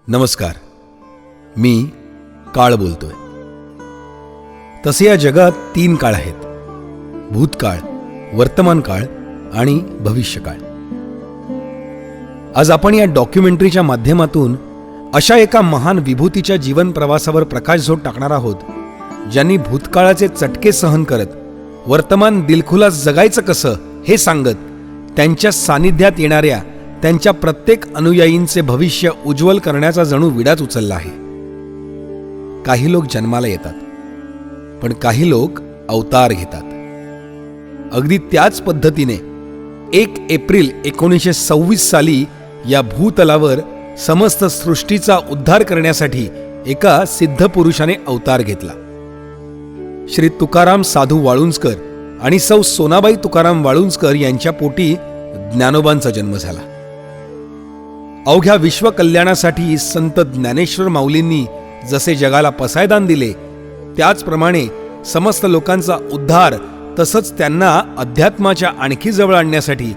नमस्कार. मी काळ बोलतोय. तसे या जगात 3 काळ आहेत: भूतकाळ, वर्तमान काळ आणि भविष्यकाळ. आज आपण या डॉक्युमेंटरीच्या माध्यमातून अशा एका महान विभूतीच्या जीवन प्रवासावर प्रकाशझोत टाकणार आहोत, ज्यांनी भूतकाळाचे चटके सहन करत वर्तमान दिलखुलास जगायचं कसं हे सांगत त्यांच्या सानिध्यात येणाऱ्या त्यांच्या प्रत्येक अनुयायींचे भविष्य उज्ज्वल करण्याचा जणू विडाच उचलला आहे. काही लोक जन्माला येतात, पण काही लोक अवतार घेतात. अगदी त्याच पद्धतीने 1 एप्रिल 1926 साली या भूतलावर समस्त सृष्टीचा उद्धार करण्यासाठी एका सिद्ध पुरुषाने अवतार घेतला. श्री तुकाराम साधू वाळुंजकर आणि सौ सोनाबाई तुकाराम वाळुंजकर यांच्या पोटी ज्ञानोबांचा जन्म झाला. अवघ्या विश्वकल्याणासाठी संत ज्ञानेश्वर माऊलींनी जसे जगाला पसायदान दिले, त्याचप्रमाणे समस्त लोकांचा उद्धार तसंच त्यांना अध्यात्माच्या आणखी जवळ आणण्यासाठी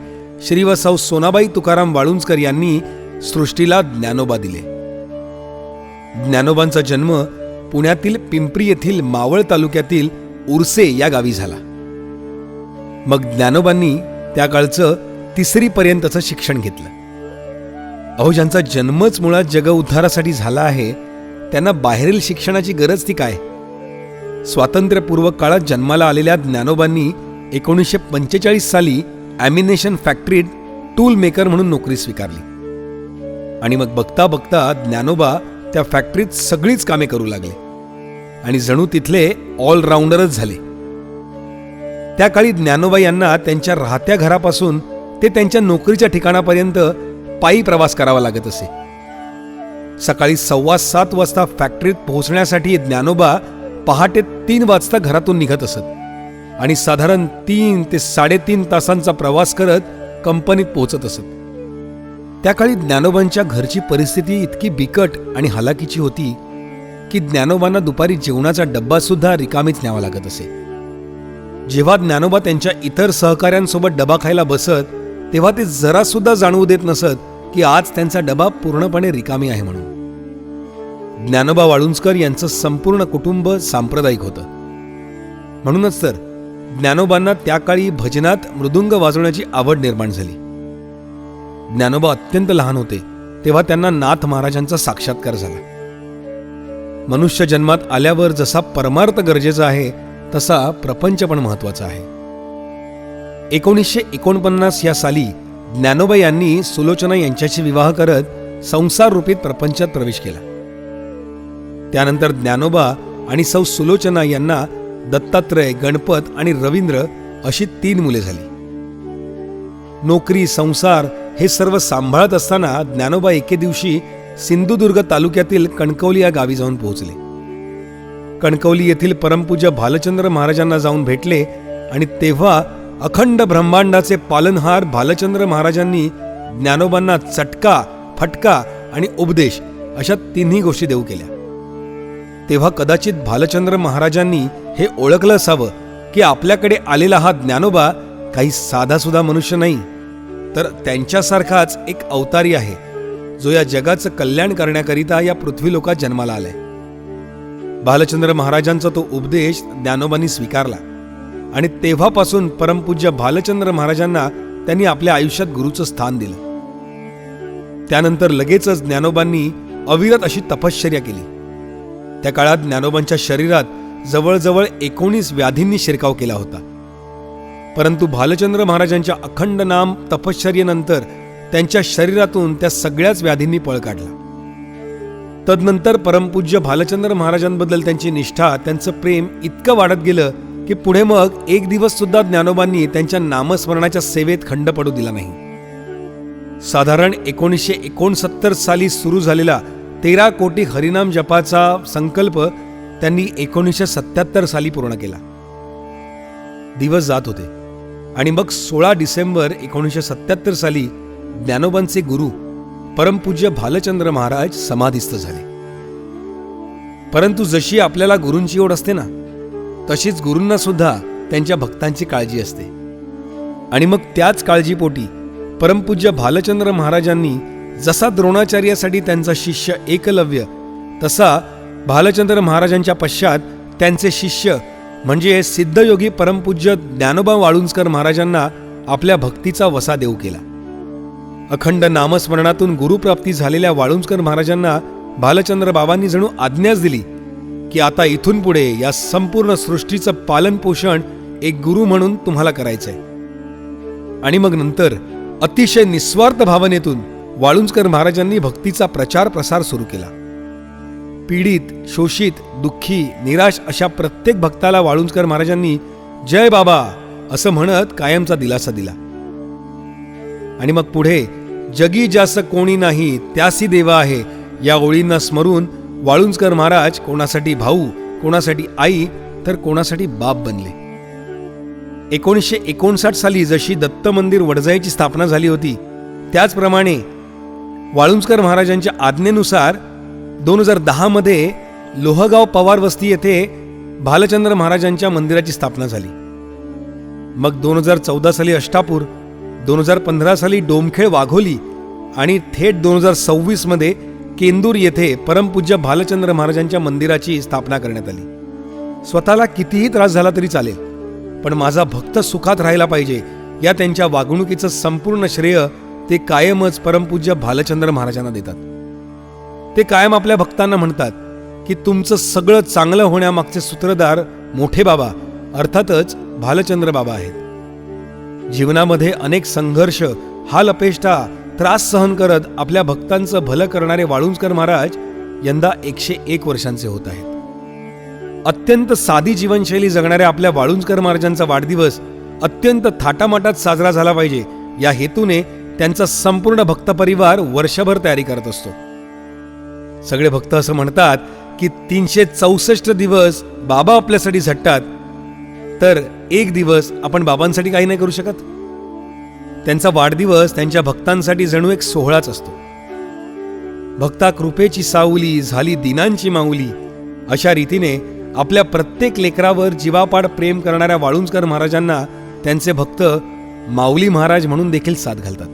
श्री व सौ सोनाबाई तुकाराम वाळुंजकर यांनी सृष्टीला ज्ञानोबा दिले. ज्ञानोबांचा जन्म पुण्यातील पिंपरी येथील मावळ तालुक्यातील उर्से या गावी झाला. मग ज्ञानोबांनी त्या काळचं 3री पर्यंतचं शिक्षण घेतलं. अहो, ज्यांचा जन्मच मुळात जग उद्धारासाठी झाला आहे, त्यांना बाहेरील शिक्षणाची गरज ती काय? स्वातंत्र्यपूर्व काळात जन्माला आलेल्या ज्ञानोबांनी 1945 साली ॲम्युनेशन फॅक्टरीत टूल मेकर म्हणून नोकरी स्वीकारली. आणि मग बघता बघता ज्ञानोबा त्या फॅक्टरीत सगळीच कामे करू लागले आणि जणू तिथले ऑलराऊंडरच झाले. त्या काळी ज्ञानोबा यांना त्यांच्या राहत्या घरापासून ते त्यांच्या नोकरीच्या ठिकाणापर्यंत पायी प्रवास करावा लागत असे. सकाळी 7:15 वाजता फॅक्टरीत पोहोचण्यासाठी ज्ञानोबा पहाटे 3 वाजता घरातून निघत असत आणि साधारण 3 ते 3.5 तासांचा प्रवास करत कंपनीत पोहोचत असत. त्या काळी ज्ञानोबांच्या घरची परिस्थिती इतकी बिकट आणि हलाखीची होती की ज्ञानोबांना दुपारी जेवणाचा डब्बा सुद्धा रिकामीच न्यावा लागत असे. जेव्हा ज्ञानोबा त्यांच्या इतर सहकाऱ्यांसोबत डबा खायला बसत, तेव्हा ते जरा सुद्धा जाणवू देत नसत की आज त्यांचा डबा पूर्णपणे रिकामी आहे म्हणून. ज्ञानोबा वाळुंजकर यांचं संपूर्ण कुटुंब सांप्रदायिक होतं. म्हणूनच तर ज्ञानोबांना त्या काळी भजनात मृदुंग वाजवण्याची आवड निर्माण झाली. ज्ञानोबा अत्यंत लहान होते तेव्हा त्यांना नाथ महाराजांचा साक्षात्कार झाला. मनुष्य जन्मात आल्यावर जसा परमार्थ गरजेचा आहे, तसा प्रपंच पण महत्वाचा आहे. 1949 या साली ज्ञानोबा यांनी सुलोचना यांच्याशी विवाह करत संसार रूपीत प्रपंचात प्रवेश केला. त्यानंतर ज्ञानोबा आणि सौ सुलोचना यांना दत्तात्रय, गणपत आणि रवींद्र अशी 3 मुले झाली. नोकरी, संसार हे सर्व सांभाळत असताना ज्ञानोबा एके दिवशी सिंधुदुर्ग तालुक्यातील कणकवली या गावी जाऊन पोहोचले. कणकवली येथील परमपूज्य भालचंद्र महाराजांना जाऊन भेटले आणि तेव्हा अखंड ब्रह्मांडाचे पालनहार भालचंद्र महाराजांनी ज्ञानोबांना चटका, फटका आणि उपदेश अशा 3ही गोष्टी देऊ केल्या. तेव्हा कदाचित भालचंद्र महाराजांनी हे ओळखलं असावं की आपल्याकडे आलेला हा ज्ञानोबा काही साधासुधा मनुष्य नाही, तर त्यांच्यासारखाच एक अवतारी आहे, जो या जगाचं कल्याण करण्याकरिता या पृथ्वीलोकात जन्माला आलाय. भालचंद्र महाराजांचा तो उपदेश ज्ञानोबांनी स्वीकारला आणि तेव्हापासून परमपूज्य भालचंद्र महाराजांना त्यांनी आपल्या आयुष्यात गुरुचं स्थान दिलं. त्यानंतर लगेचच ज्ञानोबांनी अविरत अशी तपश्चर्या केली. त्या काळात ज्ञानोबांच्या शरीरात जवळजवळ 19 व्याधींनी शिरकाव केला होता. परंतु भालचंद्र महाराजांच्या अखंड नाम तपश्चर्येनंतर त्यांच्या शरीरातून त्या सगळ्याच व्याधींनी पळ काढला. तदनंतर परमपूज्य भालचंद्र महाराजांबद्दल त्यांची निष्ठा, त्यांचं प्रेम इतकं वाढत गेलं की पुढे मग एक दिवस सुद्धा ज्ञानोबांनी त्यांच्या नामस्मरणाच्या सेवेत खंड पडू दिला नाही. साधारण 1969 साली सुरू झालेला 13 कोटी हरिनाम जपाचा संकल्प त्यांनी 1977 साली पूर्ण केला. दिवस जात होते आणि मग 16 डिसेंबर 1977 साली ज्ञानोबांचे गुरु परमपूज्य भालचंद्र महाराज समाधीस्थ झाले. परंतु जशी आपल्याला गुरूंची ओढ असते ना, तशीच गुरूंना सुद्धा त्यांच्या भक्तांची काळजी असते. आणि मग त्याच काळजीपोटी परमपूज्य भालचंद्र महाराजांनी जसा द्रोणाचार्यासाठी त्यांचा शिष्य एकलव्य, तसा भालचंद्र महाराजांच्या पश्चात त्यांचे शिष्य म्हणजे सिद्धयोगी परमपूज्य ज्ञानोबा वाळुंजकर महाराजांना आपल्या भक्तीचा वसा देऊ केला. अखंड नामस्मरणातून गुरुप्राप्ती झालेल्या वाळुंजकर महाराजांना भालचंद्र बाबांनी जणू आज्ञाच दिली की आता इथून पुढे या संपूर्ण सृष्टीचं पालन पोषण एक गुरु म्हणून तुम्हाला करायचंय. आणि मग नंतर अतिशय निस्वार्थ भावनेतून वाळुंजकर महाराजांनी भक्तीचा प्रचार प्रसार सुरू केला. पीडित, शोषित, दुःखी, निराश अशा प्रत्येक भक्ताला वाळुंजकर महाराजांनी जय बाबा असं म्हणत कायमचा दिलासा दिला. आणि मग पुढे जगी जास कोणी नाही त्यासी देवा आहे या ओळींना स्मरून वाळुंजकर महाराज कोणासाठी भाऊ, कोणासाठी आई, तर कोणासाठी बाप बनले. 1959 साली जशी दत्त मंदिर वडजाईची स्थापना झाली होती, त्याचप्रमाणे वाळुंजकर महाराजांच्या आज्ञेनुसार 2010 मध्ये लोहगाव पवार वस्ती येथे भालचंद्र महाराजांच्या मंदिराची स्थापना झाली. मग 2014 साली अष्टापूर, 2015 साली डोमखेड वाघोली आणि थेट 2026 मध्ये केंदूर येथे परमपूज्य भालचंद्र महाराजांच्या मंदिराची स्थापना करण्यात आली. स्वतःला कितीही त्रास झाला तरी चालेल, पण माझा भक्त सुखात राहायला पाहिजे या त्यांच्या वागणुकीचं संपूर्ण श्रेय ते कायमच परमपूज्य भालचंद्र महाराजांना देतात. ते कायम आपल्या भक्तांना म्हणतात की तुमचं सगळं चांगलं होण्यामागचे सूत्रधार मोठे बाबा अर्थातच भालचंद्र बाबा आहेत. जीवनामध्ये अनेक संघर्ष, हाल अपेष्टा, त्रास सहन करत आपल्या भक्तांचं भलं करणारे वाळुंजकर महाराज यंदा 101 वर्षांचे होत आहेत. अत्यंत साधी जीवनशैली जगणाऱ्या आपल्या वाळुंजकर महाराजांचा वाढदिवस अत्यंत थाटामाटात साजरा झाला पाहिजे या हेतूने त्यांचा संपूर्ण भक्त परिवार वर्षभर तयारी करत असतो. सगळे भक्त असं म्हणतात की 364 दिवस बाबा आपल्यासाठी झटतात, तर एक दिवस आपण बाबांसाठी काही नाही करू शकत. त्यांचा वाढदिवस त्यांच्या भक्तांसाठी जणू एक सोहळाच असतो. भक्ता कृपेची सावली झाली दिनांची माऊली अशा रीतीने आपल्या प्रत्येक लेकरावर जीवापाड प्रेम करणाऱ्या वाळुंजकर महाराजांना त्यांचे भक्त माऊली महाराज म्हणून देखील साथ घालतात.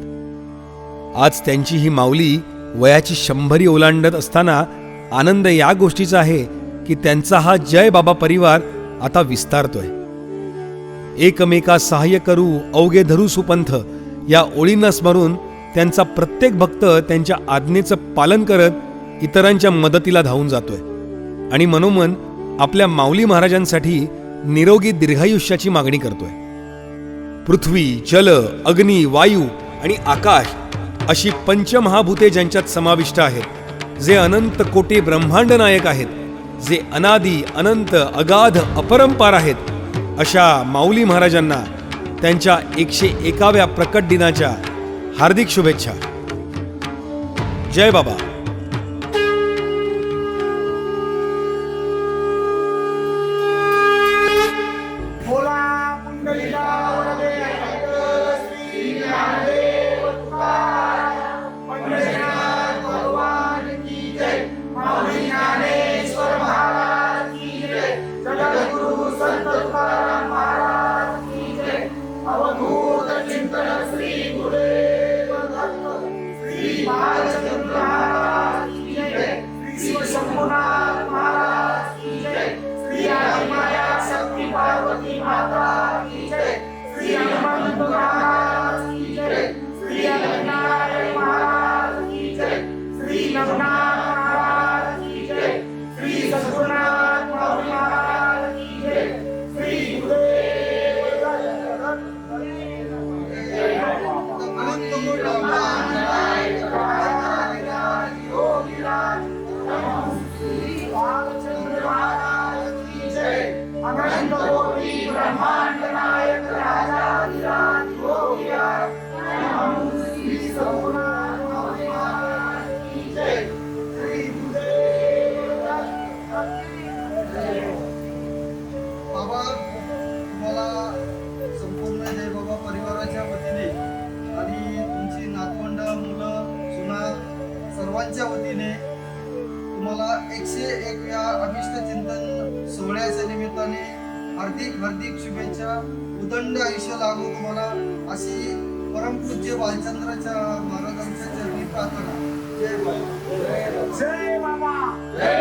आज त्यांची ही माऊली वयाची 100 ओलांडत असताना आनंद या गोष्टीचा आहे की त्यांचा हा जय बाबा परिवार आता विस्तारतोय. एकमेका सहाय्य करू अवघे धरू सुपंथ या ओळींना स्मरून त्यांचा प्रत्येक भक्त त्यांच्या आज्ञेचं पालन करत इतरांच्या मदतीला धावून जातोय आणि मनोमन आपल्या माऊली महाराजांसाठी निरोगी दीर्घायुष्याची मागणी करतोय. पृथ्वी, जल, अग्नी, वायू आणि आकाश अशी पंचमहाभूते ज्यांच्यात समाविष्ट आहेत, जे अनंत कोटी ब्रह्मांड नायक आहेत, जे अनादी अनंत अगाध अपरंपार आहेत, अशा माऊली महाराजांना त्यांच्या 101व्या प्रकट दिनाच्या हार्दिक शुभेच्छा. जय बाबा. सर्वांच्या वतीने तुम्हाला 101 या अभिष्ट चिंतन सोहळ्याच्या निमित्ताने हार्दिक हार्दिक शुभेच्छा. उदंड आयुष्य लाभो तुम्हाला अशी परमपूज्य भालचंद्राच्या महाराजांच्या चरणी प्रार्थना. जय बाबा. जय बाबा.